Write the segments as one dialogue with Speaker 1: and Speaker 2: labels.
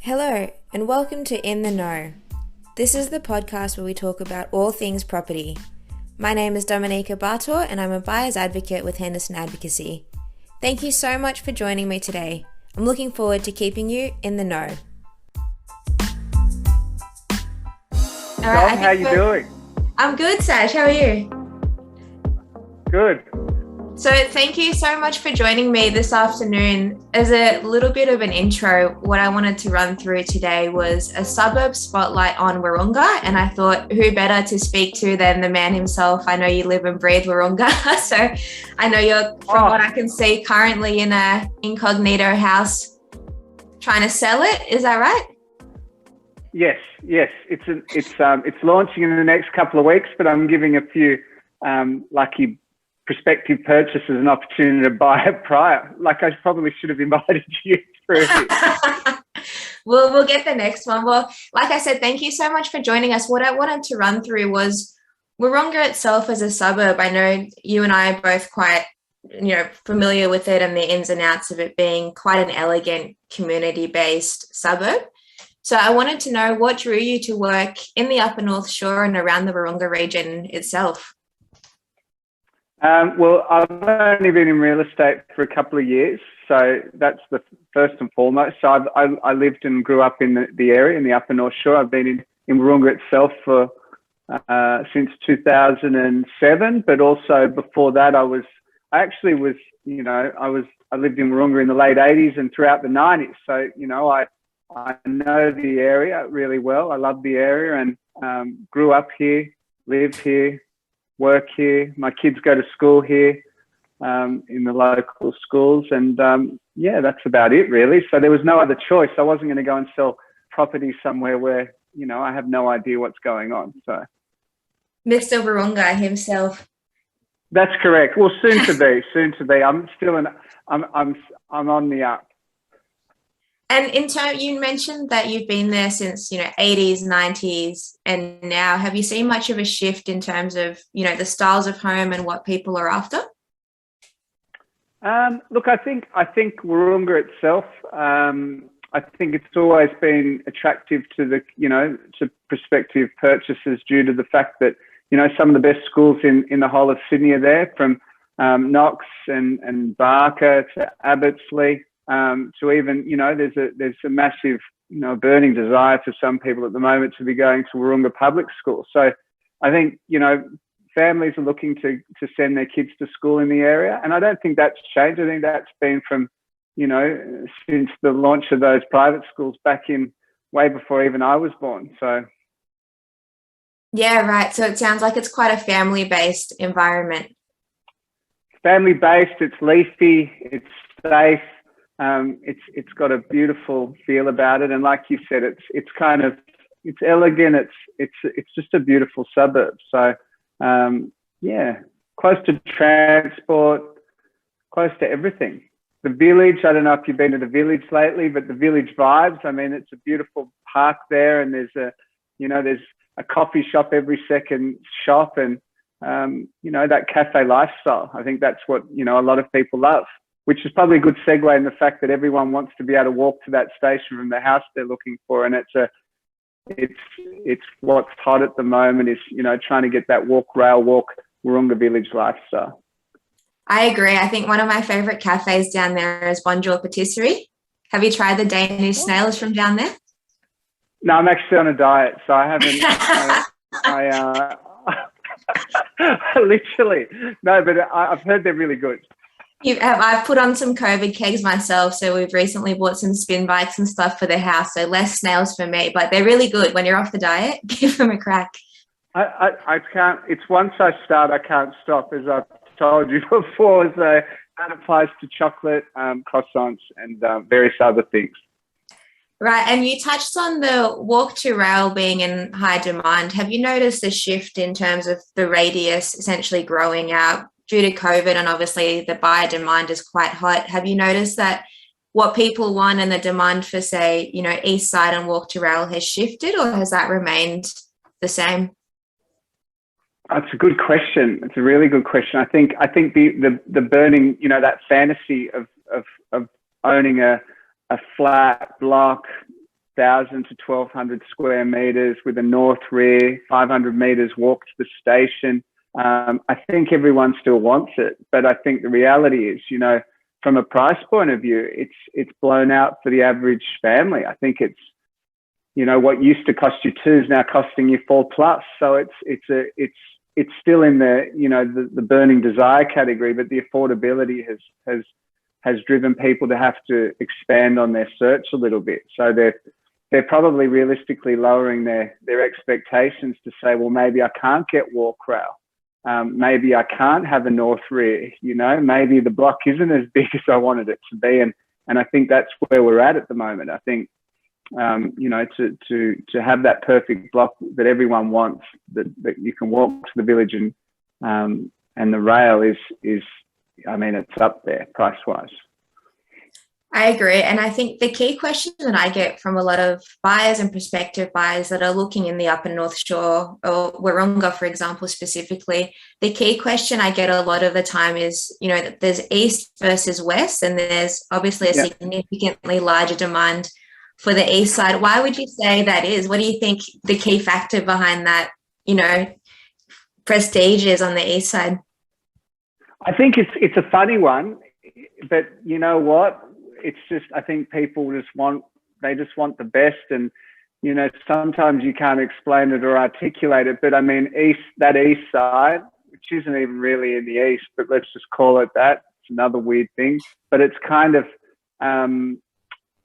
Speaker 1: Hello, and welcome to In the Know. This is the podcast where we talk about all things property. My name is Dominika Bator, and I'm a buyer's advocate with Henderson Advocacy. Thank you so much for joining me today. I'm looking forward to keeping you in the know. All right,
Speaker 2: Dom, how you doing?
Speaker 1: I'm good, Sash. How are you?
Speaker 2: Good.
Speaker 1: So thank you so much for joining me this afternoon. As a little bit of an intro, what I wanted to run through today was a suburb spotlight on Wahroonga, and I thought who better to speak to than the man himself. I know you live and breathe Wahroonga, so I know you're, from what I can see, currently in a incognito house trying to sell it. Is that right?
Speaker 2: Yes. It's launching in the next couple of weeks, but I'm giving a few lucky prospective purchasers an opportunity to buy it prior. Like I probably should have invited you through.
Speaker 1: We'll get the next one. Well, like I said, thank you so much for joining us. What I wanted to run through was Wahroonga itself as a suburb. I know you and I are both quite, familiar with it and the ins and outs of it being quite an elegant community-based suburb. So I wanted to know what drew you to work in the Upper North Shore and around the Wahroonga region itself.
Speaker 2: Well, I've only been in real estate for a couple of years, so that's the first and foremost. So I lived and grew up in the area, in the Upper North Shore. I've been in Wahroonga itself for since 2007, but also before that, I lived in Wahroonga in the late 80s and throughout the 90s. So I know the area really well. I love the area and grew up here, lived here, work here. My kids go to school here in the local schools, and that's about it really. So there was no other choice. I wasn't going to go and sell property somewhere where I have no idea what's going on. So
Speaker 1: Mr. Wahroonga himself.
Speaker 2: That's correct. Well, soon to be. I'm still I'm on the up.
Speaker 1: And in turn, you mentioned that you've been there since, 80s, 90s, and now have you seen much of a shift in terms of, the styles of home and what people are after?
Speaker 2: Look, I think Wahroonga itself, I think it's always been attractive to to prospective purchasers due to the fact that, some of the best schools in the whole of Sydney are there, from Knox and Barker to Abbotsleigh. To even, there's a massive, burning desire for some people at the moment to be going to Wahroonga Public School. So I think, families are looking to send their kids to school in the area. And I don't think that's changed. I think that's been from, since the launch of those private schools back in way before even I was born. So.
Speaker 1: Yeah, right. So it sounds like it's quite a family-based environment.
Speaker 2: Family-based, it's leafy, it's safe. It's got a beautiful feel about it, and like you said, it's elegant. It's just a beautiful suburb. So close to transport, close to everything. The village. I don't know if you've been to the village lately, but the village vibes. I mean, it's a beautiful park there, and there's a coffee shop every second shop, and that cafe lifestyle. I think that's what a lot of people love, which is probably a good segue in the fact that everyone wants to be able to walk to that station from the house they're looking for. And it's what's hot at the moment is, trying to get that walk Wahroonga village lifestyle.
Speaker 1: I agree. I think one of my favorite cafes down there is Bonjour Patisserie. Have you tried the Danish snails from down there?
Speaker 2: No, I'm actually on a diet, so I haven't, literally, no, but I've heard they're really good.
Speaker 1: I've put on some COVID kegs myself, so we've recently bought some spin bikes and stuff for the house, so less snails for me, but they're really good. When you're off the diet, give them a crack.
Speaker 2: I can't, it's once I start, I can't stop, as I've told you before, so that applies to chocolate, croissants, and various other things.
Speaker 1: Right, and you touched on the walk to rail being in high demand. Have you noticed a shift in terms of the radius essentially growing out due to COVID, and obviously the buyer demand is quite hot? Have you noticed that what people want and the demand for, say, east side and walk to rail has shifted, or has that remained the same?
Speaker 2: That's a good question. It's a really good question. I think the burning, that fantasy of owning a flat block, 1,000 to 1,200 square meters with a north rear, 500 meters walk to the station. I think everyone still wants it, but I think the reality is, you know, from a price point of view, it's blown out for the average family. I think it's, you know, what used to cost you 2 is now costing you 4 plus. So it's still in the, you know, the burning desire category, but the affordability has driven people to have to expand on their search a little bit. So they're probably realistically lowering their expectations to say, well, maybe I can't get walk rail. Maybe I can't have a north rear, you know, maybe the block isn't as big as I wanted it to be. And I think that's where we're at the moment. I think, you know, to have that perfect block that everyone wants, that you can walk to the village and the rail is, I mean, it's up there price wise.
Speaker 1: I agree. And I think the key question that I get from a lot of buyers and prospective buyers that are looking in the Upper North Shore or Wahroonga, for example, specifically, the key question I get a lot of the time is, you know, that there's east versus west, and there's obviously a significantly larger demand for the east side. Why would you say that is? What do you think the key factor behind that, you know, prestige is on the east side?
Speaker 2: I think it's a funny one, but you know what? It's just, I think people just want the best, and you know, sometimes you can't explain it or articulate it. But I mean, that east side, which isn't even really in the east, but let's just call it that. It's another weird thing, but it's kind of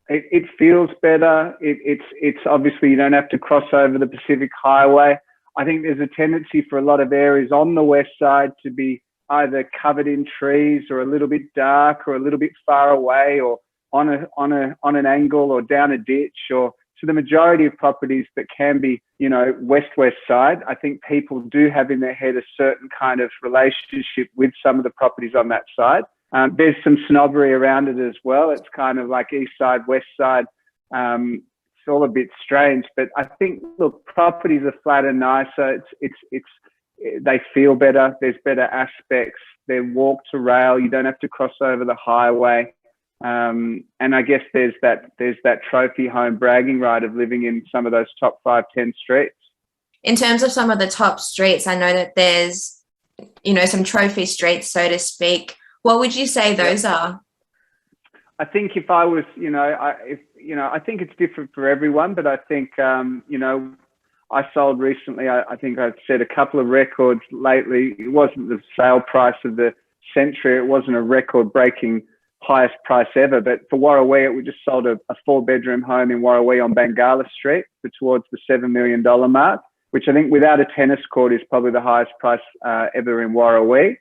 Speaker 2: it feels better. It's obviously you don't have to cross over the Pacific Highway. I think there's a tendency for a lot of areas on the west side to be either covered in trees or a little bit dark or a little bit far away or on an angle or down a ditch. Or so the majority of properties that can be, you know, west side, I think people do have in their head a certain kind of relationship with some of the properties on that side. There's some snobbery around it as well. It's kind of like east side, west side. It's all a bit strange, but I think, look, properties are flat and nicer. They feel better. There's better aspects. They're walk to rail. You don't have to cross over the highway. And I guess there's that trophy home bragging right of living in some of those top 5-10 streets.
Speaker 1: In terms of some of the top streets, I know that there's, you know, some trophy streets, so to speak. What would you say those are?
Speaker 2: I think if I was, you know, I think it's different for everyone, but I think, you know, I sold recently, I think I've set a couple of records lately. It wasn't the sale price of the century. It wasn't a record-breaking highest price ever. But for Wahroonga, we just sold a 4-bedroom home in Wahroonga on Bangala Street for towards the $7 million mark, which I think without a tennis court is probably the highest price ever in Wahroonga.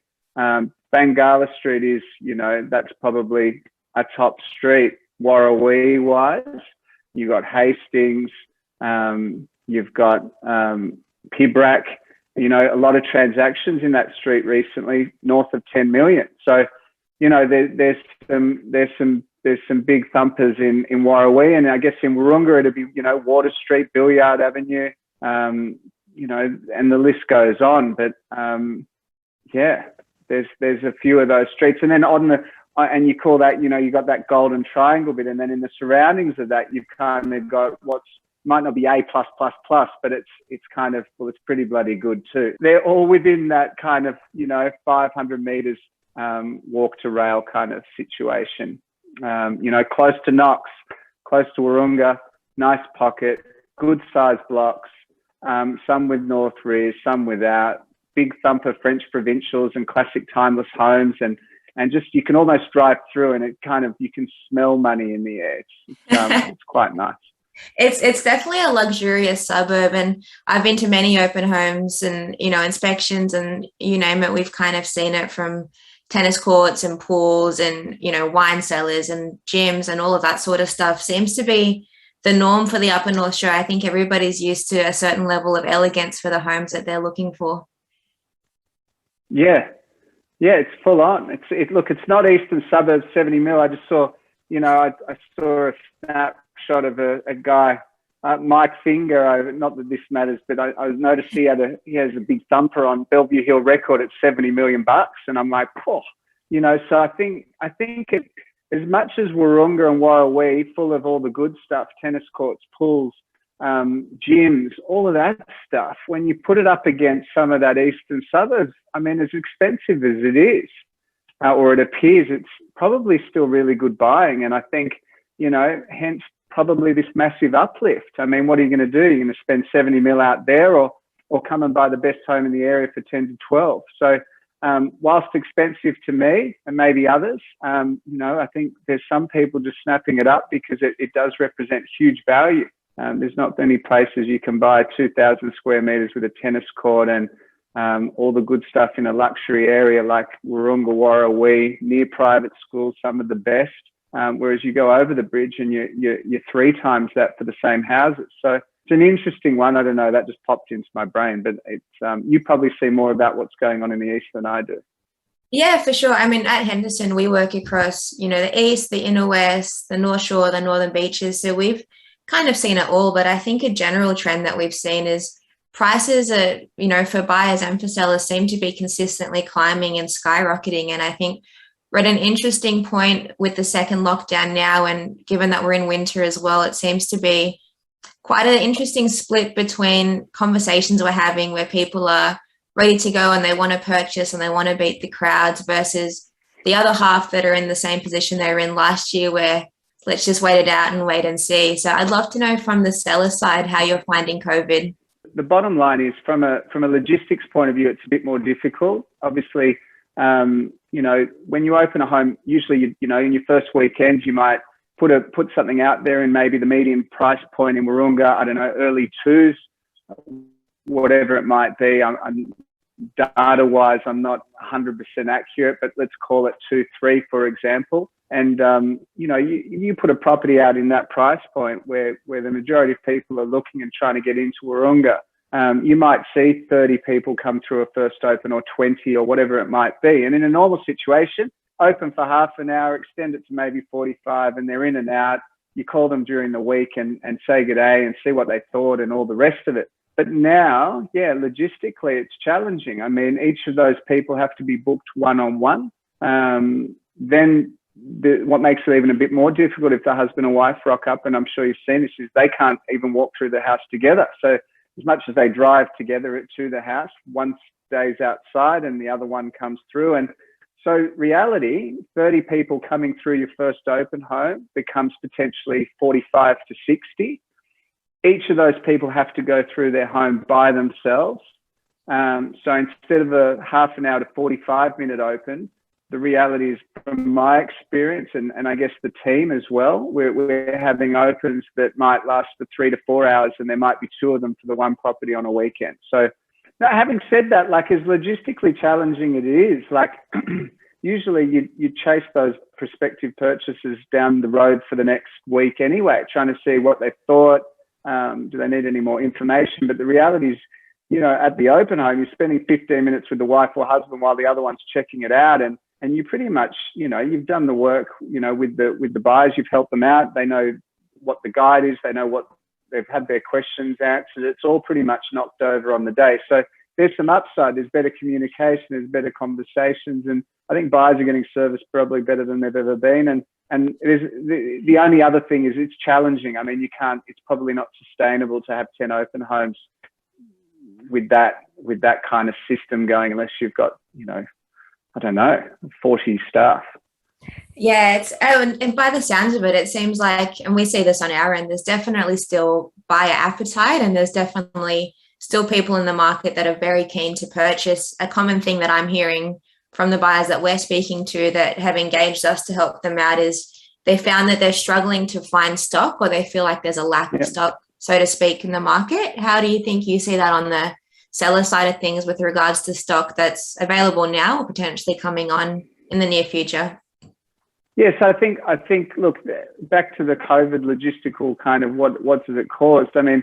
Speaker 2: Bangala Street is, you know, that's probably a top street Wahroonga-wise. You've got Hastings, you've got Pibrack, you know, a lot of transactions in that street recently, north of 10 million. So, you know, there's some big thumpers in Wahroonga, and I guess in Wahroonga it'd be, you know, Water Street, Billiard Avenue, you know, and the list goes on. But yeah, there's a few of those streets, and then and you call that, you know, you got that golden triangle bit, and then in the surroundings of that you've kind of got might not be A+++, but it's kind of, well, it's pretty bloody good too. They're all within that kind of, you know, 500 meters walk to rail kind of situation. You know, close to Knox, close to Wahroonga, nice pocket, good sized blocks, some with north rears, some without, big thumper French provincials and classic timeless homes, and just, you can almost drive through and it kind of, you can smell money in the air. It's quite nice.
Speaker 1: It's definitely a luxurious suburb, and I've been to many open homes and, you know, inspections and you name it. We've kind of seen it, from tennis courts and pools and, you know, wine cellars and gyms and all of that sort of stuff seems to be the norm for the Upper North Shore. I think everybody's used to a certain level of elegance for the homes that they're looking for.
Speaker 2: Yeah, it's full on. Look, it's not eastern suburbs 70 mil. I just saw, you know, I saw a snapshot of a guy, Mike Finger. Not that this matters, but I noticed he has a big thumper on Bellevue Hill Record at $70 million, and I'm like, oh, you know. So I think as much as Wahroonga and Warrawee, full of all the good stuff, tennis courts, pools, gyms, all of that stuff, when you put it up against some of that eastern suburbs, I mean, as expensive as it is, or it appears, it's probably still really good buying. And I think, hence probably this massive uplift. I mean, what are you going to do? You're going to spend 70 mil out there, or come and buy the best home in the area for 10 to 12. So whilst expensive to me and maybe others, I think there's some people just snapping it up because it does represent huge value. There's not many places you can buy 2,000 square meters with a tennis court and all the good stuff in a luxury area like Wahroonga, Warrawee, near private schools, some of the best. Whereas you go over the bridge and you're 3 times that for the same houses. So it's an interesting one. I don't know, that just popped into my brain, but it's you probably see more about what's going on in the east than I do.
Speaker 1: Yeah, for sure. I mean, at Henderson, we work across, the east, the inner west, the North Shore, the northern beaches. So we've kind of seen it all. But I think a general trend that we've seen is prices are, for buyers and for sellers seem to be consistently climbing and skyrocketing. And I think we're at an interesting point with the second lockdown now. And given that we're in winter as well, it seems to be quite an interesting split between conversations we're having where people are ready to go and they want to purchase and they want to beat the crowds versus the other half that are in the same position they were in last year where let's just wait it out and wait and see. So I'd love to know from the seller side how you're finding COVID.
Speaker 2: The bottom line is from a logistics point of view, it's a bit more difficult. Obviously, when you open a home, usually, in your first weekend, you might put something out there in maybe the medium price point in Wahroonga, I don't know, early 2s, whatever it might be. I'm data-wise, I'm not 100% accurate, but let's call it 2-3, for example. And, you put a property out in that price point where the majority of people are looking and trying to get into Wahroonga. You might see 30 people come through a first open or 20 or whatever it might be. And in a normal situation, open for half an hour, extend it to maybe 45 and they're in and out. You call them during the week and say good day and see what they thought and all the rest of it. But now, logistically, it's challenging. I mean, each of those people have to be booked one-on-one. Then what makes it even a bit more difficult if the husband and wife rock up, and I'm sure you've seen this, is they can't even walk through the house together. So as much as they drive together to the house, one stays outside and the other one comes through. And so reality, 30 people coming through your first open home becomes potentially 45 to 60. Each of those people have to go through their home by themselves. So instead of a half an hour to 45-minute open, the reality is, from my experience, and I guess the team as well, we're having opens that might last for 3 to 4 hours, and there might be 2 of them for the one property on a weekend. So now, having said that, as logistically challenging it is, usually you chase those prospective purchasers down the road for the next week anyway, trying to see what they thought. Do they need any more information? But the reality is, at the open home, you're spending 15 minutes with the wife or husband while the other one's checking it out. And you pretty much, you've done the work, with the buyers, you've helped them out. They know what the guide is. They know what they've had their questions answered. It's all pretty much knocked over on the day. So there's some upside. There's better communication. There's better conversations. And I think buyers are getting serviced probably better than they've ever been. And it is, the only other thing is it's challenging. I mean, it's probably not sustainable to have 10 open homes with that kind of system going unless you've got, I don't know, 40 staff.
Speaker 1: Yeah, and by the sounds of it, it seems like, and we see this on our end, there's definitely still buyer appetite and there's definitely still people in the market that are very keen to purchase. A common thing that I'm hearing from the buyers that we're speaking to that have engaged us to help them out is they found that they're struggling to find stock, or they feel like there's a lack of stock, so to speak, in the market. How do you think you see that on the seller side of things with regards to stock that's available now or potentially coming on in the near future?
Speaker 2: Yes, I think, look, back to the COVID logistical kind of what has it caused? I mean,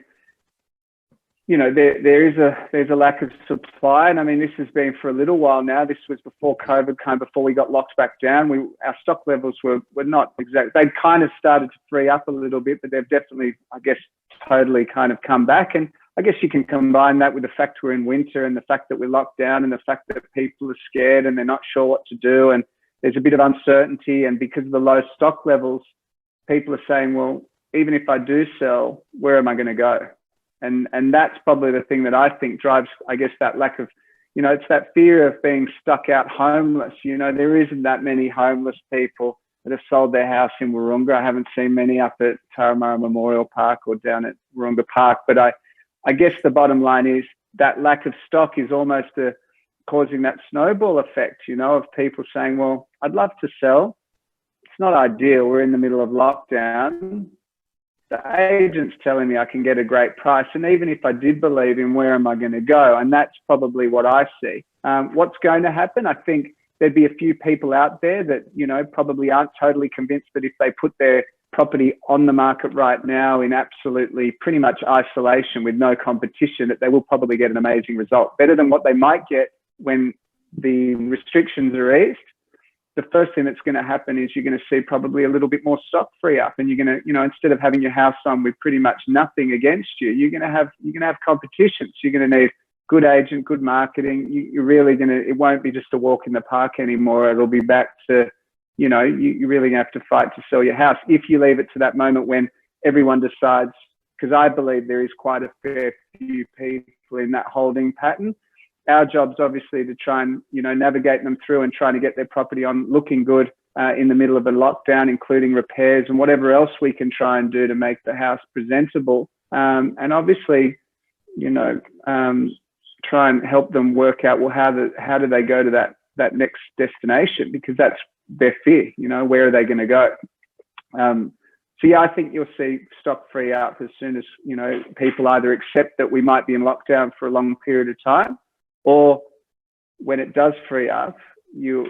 Speaker 2: there's a lack of supply. And I mean, this has been for a little while now. This was before COVID, before we got locked back down. Our stock levels were not exact. They'd kind of started to free up a little bit, but they've definitely, I guess, totally kind of come back. And I guess you can combine that with the fact we're in winter and the fact that we're locked down and the fact that people are scared and they're not sure what to do. And there's a bit of uncertainty, and because of the low stock levels, people are saying, well, even if I do sell, where am I going to go? And that's probably the thing that I think drives, I guess, that lack of, it's that fear of being stuck out homeless. There isn't that many homeless people that have sold their house in Wahroonga. I haven't seen many up at Turramurra Memorial Park or down at Wahroonga Park. But I guess the bottom line is that lack of stock is almost causing that snowball effect, of people saying, well, I'd love to sell. It's not ideal. We're in the middle of lockdown. The agent's telling me I can get a great price. And even if I did believe in, where am I going to go? And that's probably what I see. What's going to happen? I think there'd be a few people out there that, probably aren't totally convinced that if they put their property on the market right now in absolutely pretty much isolation with no competition, that they will probably get an amazing result, better than what they might get when the restrictions are eased. The first thing that's going to happen is you're going to see probably a little bit more stock free up, and you're going to, instead of having your house on with pretty much nothing against you, you're going to have competition. So you're going to need good agent, good marketing. You're really it won't be just a walk in the park anymore. It'll be back to, you're really going to have to fight to sell your house if you leave it to that moment when everyone decides, because I believe there is quite a fair few people in that holding pattern. Our job's obviously to try and, navigate them through and trying to get their property on looking good in the middle of a lockdown, including repairs and whatever else we can try and do to make the house presentable. And obviously, try and help them work out, well, how do they go to that next destination? Because that's their fear, where are they going to go? So yeah, I think you'll see stock free up as soon as, people either accept that we might be in lockdown for a long period of time, or when it does free up, you'll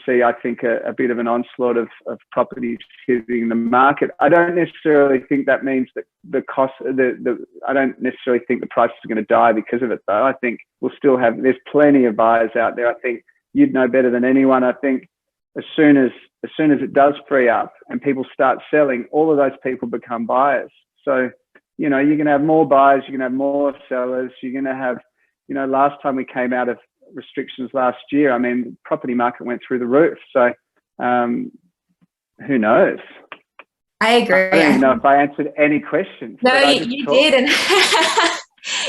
Speaker 2: see, I think, a bit of an onslaught of properties hitting the market. I don't necessarily think that means that the cost, I don't necessarily think the prices are going to die because of it, though. I think we'll still there's plenty of buyers out there. I think you'd know better than anyone. I think as soon as it does free up and people start selling, all of those people become buyers. So, you're going to have more buyers, you're going to have more sellers, you're going to have, last time we came out of restrictions last year, I mean, the property market went through the roof. So who knows?
Speaker 1: I agree.
Speaker 2: I don't even know if I answered any questions.
Speaker 1: No, you did. And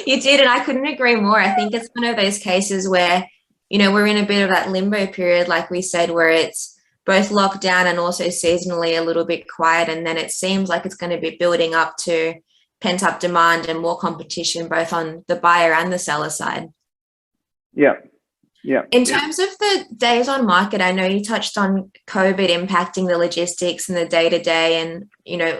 Speaker 1: you did. And I couldn't agree more. I think it's one of those cases where, we're in a bit of that limbo period, like we said, where it's both locked down and also seasonally a little bit quiet. And then it seems like it's going to be building up to pent-up demand and more competition, both on the buyer and the seller side.
Speaker 2: Yeah.
Speaker 1: In terms of the days on market, I know you touched on COVID impacting the logistics and the day-to-day and,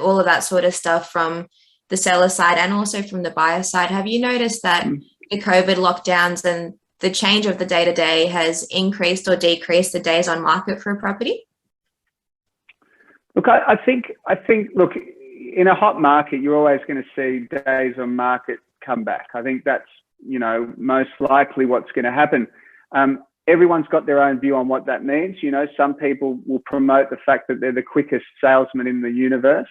Speaker 1: all of that sort of stuff from the seller side and also from the buyer side. Have you noticed that the COVID lockdowns and the change of the day-to-day has increased or decreased the days on market for a property?
Speaker 2: Look, I think, look, in a hot market, you're always going to see days on market come back. I think that's, most likely what's going to happen. Everyone's got their own view on what that means. Some people will promote the fact that they're the quickest salesman in the universe,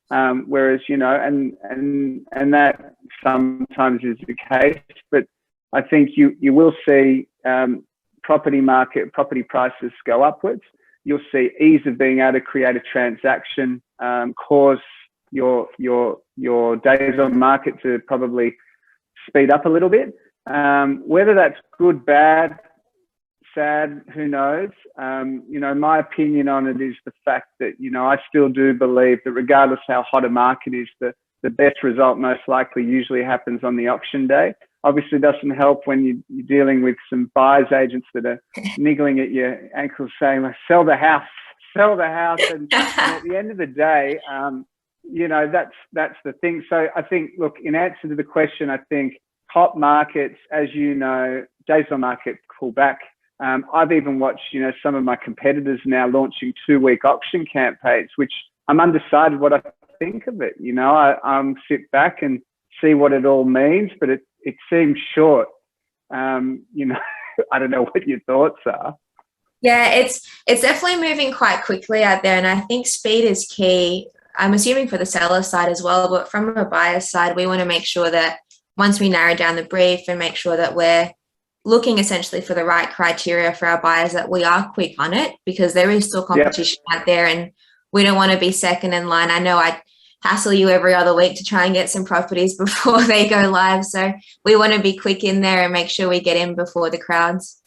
Speaker 2: whereas, and that sometimes is the case. But I think you will see property prices go upwards. You'll see ease of being able to create a transaction cause your days on market to probably speed up a little bit. Whether that's good, bad, sad, who knows? My opinion on it is the fact that, I still do believe that regardless how hot a market is, the best result most likely usually happens on the auction day. Obviously, it doesn't help when you're dealing with some buyer's agents that are niggling at your ankles saying, like, sell the house. And at the end of the day, that's the thing. So I think, look, in answer to the question, I think hot markets, as you know, days on market pull back. I've even watched, some of my competitors now launching 2-week auction campaigns, which I'm undecided what I think of it. I sit back and see what it all means, but it seems short. I don't know what your thoughts are.
Speaker 1: Yeah, it's definitely moving quite quickly out there, and I think speed is key. I'm assuming for the seller side as well, but from a buyer side, we want to make sure that once we narrow down the brief and make sure that we're looking essentially for the right criteria for our buyers, that we are quick on it, because there is still competition out there and we don't want to be second in line. I know I hassle you every other week to try and get some properties before they go live. So we want to be quick in there and make sure we get in before the crowds.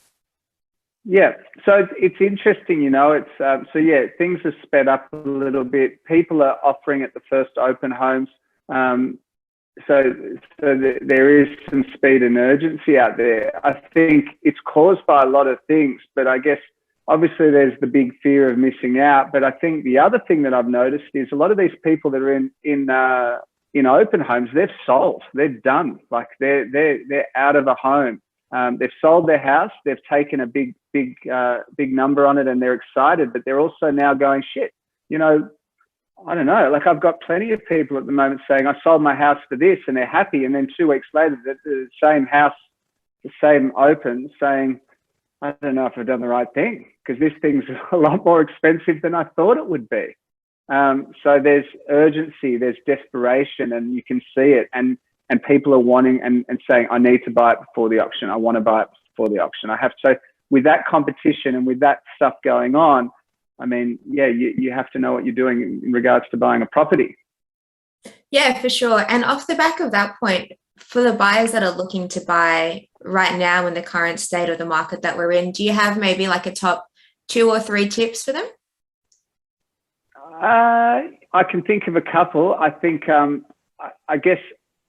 Speaker 2: Yeah, so it's interesting, it's things have sped up a little bit. People are offering at the first open homes. So there is some speed and urgency out there. I think it's caused by a lot of things, but I guess obviously there's the big fear of missing out. But I think the other thing that I've noticed is a lot of these people that are in open homes, they've sold, they're done, like they're out of a home. They've sold their house, they've taken a big number on it, and they're excited, but they're also now going, shit, I don't know, like I've got plenty of people at the moment saying I sold my house for this, and they're happy, and then 2 weeks later the same house, the same open, saying I don't know if I've done the right thing, because this thing's a lot more expensive than I thought it would be. So there's urgency, there's desperation, and you can see it, and people are wanting and saying, I need to buy it before the auction. I want to buy it before the auction. So with that competition and with that stuff going on, I mean, yeah, you have to know what you're doing in regards to buying a property.
Speaker 1: Yeah, for sure. And off the back of that point, for the buyers that are looking to buy right now in the current state of the market that we're in, do you have maybe like a top 2 or 3 tips for them?
Speaker 2: I can think of a couple. I think, I guess,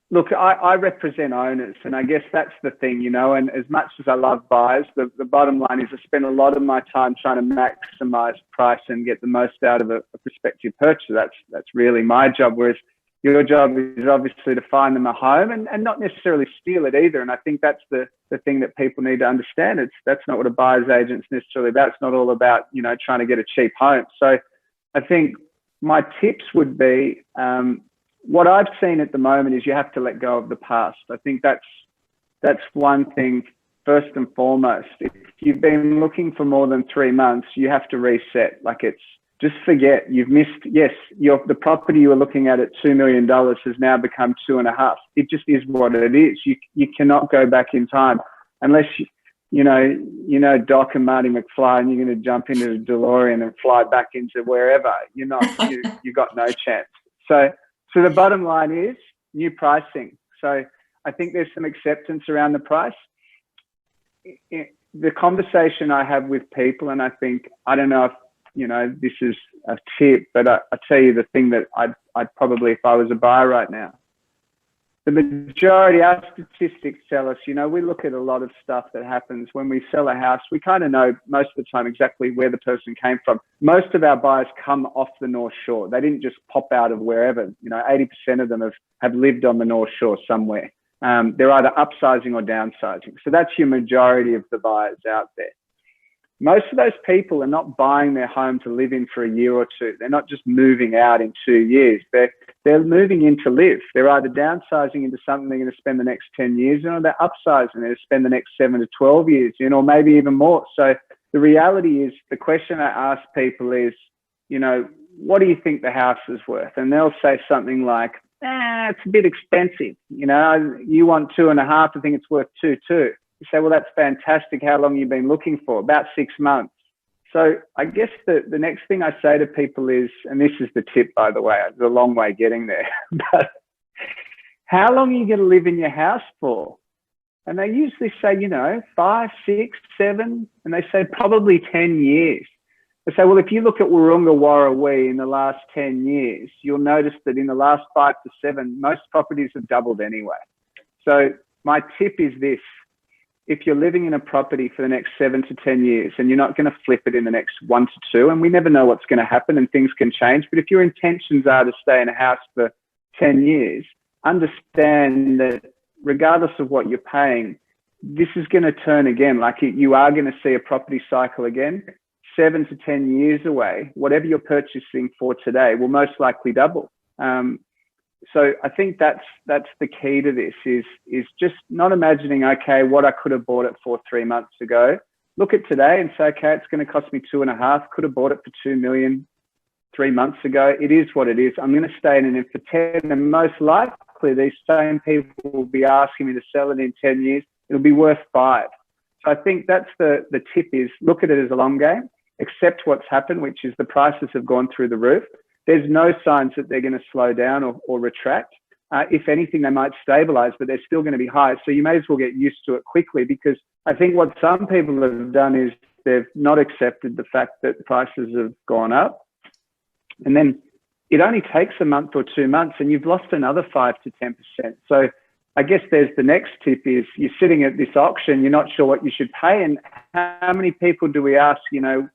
Speaker 2: look, I represent owners, and I guess that's the thing, and as much as I love buyers, the bottom line is I spend a lot of my time trying to maximize price and get the most out of a prospective purchaser. That's really my job, whereas your job is obviously to find them a home and not necessarily steal it either. And I think that's the thing that people need to understand. That's not what a buyer's agent's necessarily about. It's not all about, trying to get a cheap home. So I think my tips would be, what I've seen at the moment is you have to let go of the past. I think that's one thing first and foremost. If you've been looking for more than 3 months, you have to reset. Like, it's just forget. You've missed. Yes, the property you were looking at $2 million has now become 2.5. It just is what it is. You cannot go back in time unless you know Doc and Marty McFly, and you're going to jump into the DeLorean and fly back into wherever. You're not. You got no chance. So the bottom line is new pricing. So I think there's some acceptance around the price. The conversation I have with people, and I think, I don't know if, this is a tip, but I tell you the thing that I'd probably, if I was a buyer right now, the majority, our statistics tell us, we look at a lot of stuff that happens when we sell a house. We kind of know most of the time exactly where the person came from. Most of our buyers come off the North Shore. They didn't just pop out of wherever. 80% of them have lived on the North Shore somewhere. They're either upsizing or downsizing. So that's your majority of the buyers out there. Most of those people are not buying their home to live in for a year or two. They're not just moving out in 2 years. They're moving in to live. They're either downsizing into something they're going to spend the next 10 years in, or they're upsizing. They're to spend the next 7 to 12 years in, or maybe even more. So the reality is, the question I ask people is, what do you think the house is worth? And they'll say something like, it's a bit expensive. You want 2.5. I think it's worth 2.2. You say, well, that's fantastic. How long have you been looking for? About 6 months. So I guess the next thing I say to people is, and this is the tip, by the way, it's a long way getting there, but how long are you going to live in your house for? And they usually say, 5, 6, 7, and they say probably 10 years. They say, well, if you look at Wahroonga, Wahroonga in the last 10 years, you'll notice that in the last 5 to 7, most properties have doubled anyway. So my tip is this. If you're living in a property for the next 7 to 10 years and you're not going to flip it in the next 1 to 2, and we never know what's going to happen and things can change, but if your intentions are to stay in a house for 10 years, understand that regardless of what you're paying, this is going to turn again. Like, you are going to see a property cycle again. 7 to 10 years away, whatever you're purchasing for today will most likely double. So I think that's the key to this is just not imagining, okay, what I could have bought it for 3 months ago. Look at today and say, okay, it's going to cost me 2.5. Could have bought it for 2 million 3 months ago. It is what it is. I'm going to stay in it for 10, and most likely these same people will be asking me to sell it in 10 years. It'll be worth 5. So I think that's the tip is look at it as a long game, accept what's happened, which is the prices have gone through the roof. There's no signs that they're going to slow down or retract. If anything, they might stabilize, but they're still going to be high. So you may as well get used to it quickly, because I think what some people have done is they've not accepted the fact that prices have gone up. And then it only takes a month or 2 months and you've lost another 5 to 10%. So I guess there's the next tip is you're sitting at this auction, you're not sure what you should pay. And how many people do we ask, you know,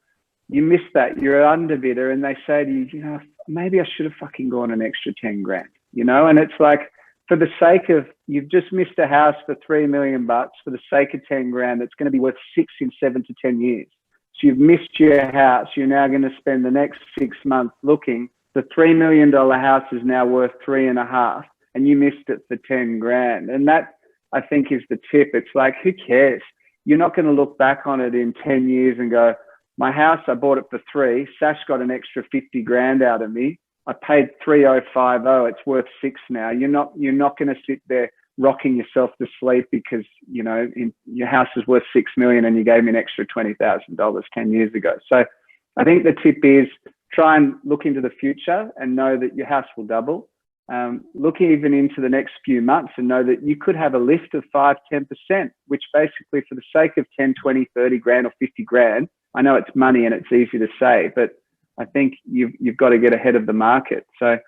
Speaker 2: you missed that, you're an underbidder, and they say to you, you know, maybe I should have fucking gone an extra 10 grand, you know? And it's like, for the sake of, you've just missed a house for $3 million for the sake of 10 grand, that's going to be worth 6 in 7 to 10 years. So you've missed your house. You're now going to spend the next 6 months looking. The $3 million house is now worth 3.5, and you missed it for 10 grand. And that, I think, is the tip. It's like, who cares? You're not going to look back on it in 10 years and go, my house, I bought it for 3. Sash got an extra 50 grand out of me. I paid 3,050. It's worth 6 now. You're not going to sit there rocking yourself to sleep because, you know, your house is worth 6 million and you gave me an extra $20,000 10 years ago. So I think the tip is try and look into the future and know that your house will double. Look even into the next few months and know that you could have a lift of 5, 10%, which basically for the sake of 10, 20, 30 grand or 50 grand, I know it's money and it's easy to say, but I think you've got to get ahead of the market. So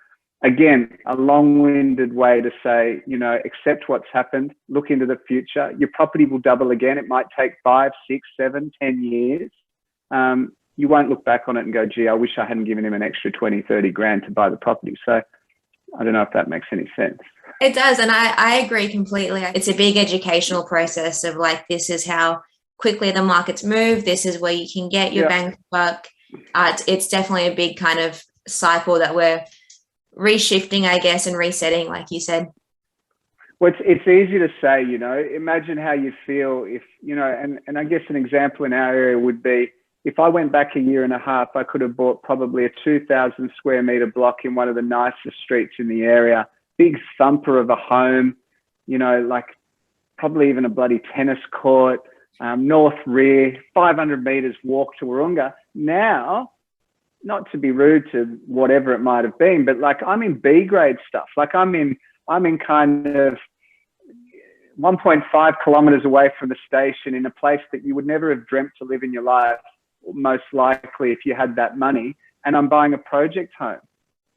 Speaker 2: again, a long-winded way to say, you know, accept what's happened, look into the future. Your property will double again. It might take 5, 6, 7, 10 years. You won't look back on it and go, gee, I wish I hadn't given him an extra 20, 30 grand to buy the property. So I don't know if that makes any sense.
Speaker 1: It does. And I agree completely. It's a big educational process of like, this is how quickly the markets move. This is where you can get your bang for buck. It's definitely a big kind of cycle that we're reshifting, I guess, and resetting, like you said.
Speaker 2: Well, it's easy to say, you know, imagine how you feel if, you know, and I guess an example in our area would be if I went back a year and a half, I could have bought probably a 2,000 square meter block in one of the nicest streets in the area, big thumper of a home, you know, like probably even a bloody tennis court, north rear, 500 meters walk to Wahroonga. Now, not to be rude to whatever it might have been, but like I'm in B grade stuff. Like I'm in kind of 1.5 kilometers away from the station in a place that you would never have dreamt to live in your life, most likely if you had that money. And I'm buying a project home.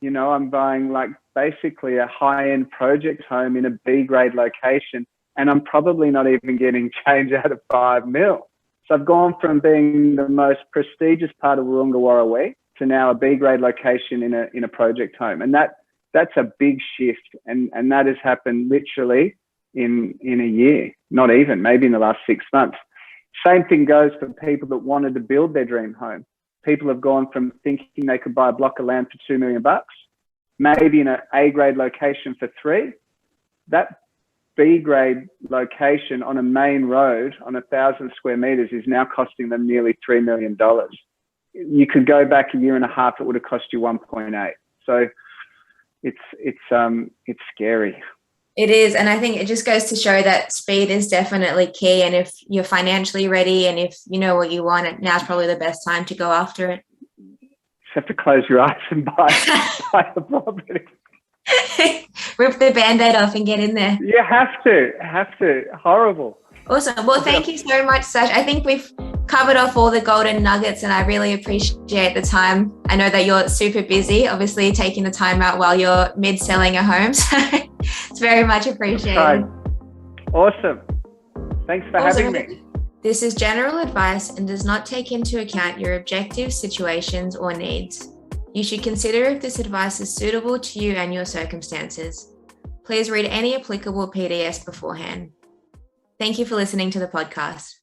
Speaker 2: You know, I'm buying like basically a high-end project home in a B grade location, and I'm probably not even getting change out of 5 mil. So I've gone from being the most prestigious part of Wahroonga Warrawee to now a B grade location in a project home. And that's a big shift. And that has happened literally in a year, not even, maybe in the last 6 months. Same thing goes for people that wanted to build their dream home. People have gone from thinking they could buy a block of land for $2 million, maybe in an A grade location for 3. That B grade location on a main road on 1,000 square meters is now costing them nearly $3 million. You could go back a year and a half, it would have cost you 1.8. So it's scary.
Speaker 1: It is. And I think it just goes to show that speed is definitely key. And if you're financially ready and if you know what you want, now's probably the best time to go after it.
Speaker 2: Just have to close your eyes and buy the property.
Speaker 1: Rip the Band-Aid off and get in there.
Speaker 2: You have to. Horrible.
Speaker 1: Awesome. Well, thank you so much, Sash. I think we've covered off all the golden nuggets and I really appreciate the time. I know that you're super busy, obviously taking the time out while you're mid-selling a home. So it's very much appreciated.
Speaker 2: Right. Awesome. Thanks for having me.
Speaker 1: This is general advice and does not take into account your objective situations or needs. You should consider if this advice is suitable to you and your circumstances. Please read any applicable PDS beforehand. Thank you for listening to the podcast.